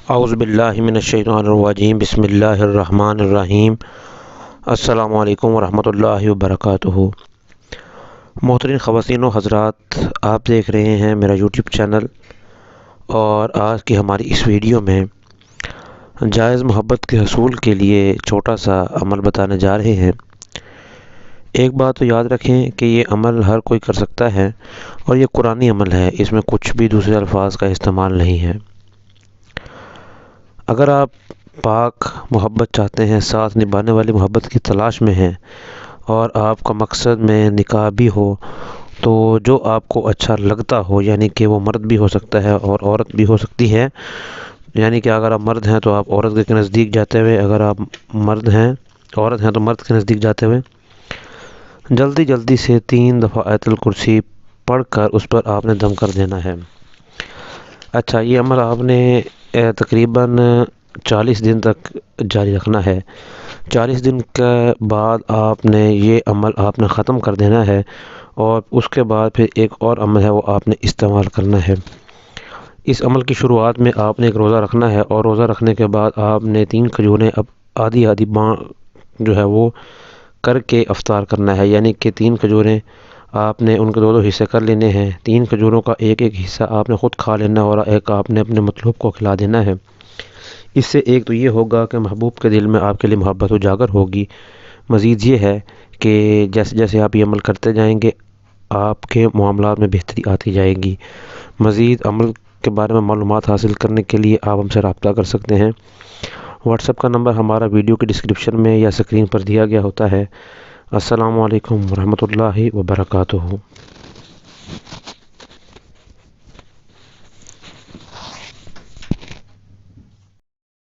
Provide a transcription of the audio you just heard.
اعوذ باللہ من الشیطان الرجیم، بسم اللہ الرحمن الرحیم۔ السلام علیکم ورحمۃ اللہ وبرکاتہ۔ محترم خواتین و حضرات، آپ دیکھ رہے ہیں میرا یوٹیوب چینل، اور آج کی ہماری اس ویڈیو میں جائز محبت کے حصول کے لیے چھوٹا سا عمل بتانے جا رہے ہیں۔ ایک بات تو یاد رکھیں کہ یہ عمل ہر کوئی کر سکتا ہے، اور یہ قرآنی عمل ہے، اس میں کچھ بھی دوسرے الفاظ کا استعمال نہیں ہے۔ اگر آپ پاک محبت چاہتے ہیں، ساتھ نبھانے والی محبت کی تلاش میں ہیں، اور آپ کا مقصد میں نکاح بھی ہو، تو جو آپ کو اچھا لگتا ہو، یعنی کہ وہ مرد بھی ہو سکتا ہے اور عورت بھی ہو سکتی ہے، یعنی کہ اگر آپ مرد ہیں تو آپ عورت کے نزدیک جاتے ہوئے، اگر آپ عورت ہیں تو مرد کے نزدیک جاتے ہوئے جلدی سے 3 دفعہ آیت الکرسی پڑھ کر اس پر آپ نے دم کر دینا ہے۔ اچھا، یہ عمل آپ نے تقریباً 40 دن تک جاری رکھنا ہے۔ 40 دن کے بعد آپ نے یہ عمل ختم کر دینا ہے، اور اس کے بعد پھر ایک اور عمل ہے، وہ آپ نے استعمال کرنا ہے۔ اس عمل کی شروعات میں آپ نے ایک روزہ رکھنا ہے، اور روزہ رکھنے کے بعد آپ نے 3 کھجوریں آدھی جو ہے وہ کر کے افطار کرنا ہے، یعنی کہ 3 کھجوریں آپ نے ان کے 2 حصے کر لینے ہیں۔ 3 کھجوروں کا ایک حصہ آپ نے خود کھا لینا، اور ایک آپ نے اپنے مطلوب کو کھلا دینا ہے۔ اس سے ایک تو یہ ہوگا کہ محبوب کے دل میں آپ کے لیے محبت اجاگر ہوگی۔ مزید یہ ہے کہ جیسے جیسے آپ یہ عمل کرتے جائیں گے، آپ کے معاملات میں بہتری آتی جائے گی۔ مزید عمل کے بارے میں معلومات حاصل کرنے کے لیے آپ ہم سے رابطہ کر سکتے ہیں۔ واٹس ایپ کا نمبر ہمارا ویڈیو کی ڈسکرپشن میں یا اسکرین پر دیا گیا ہوتا ہے۔ السلام علیکم ورحمۃ اللہ وبرکاتہ۔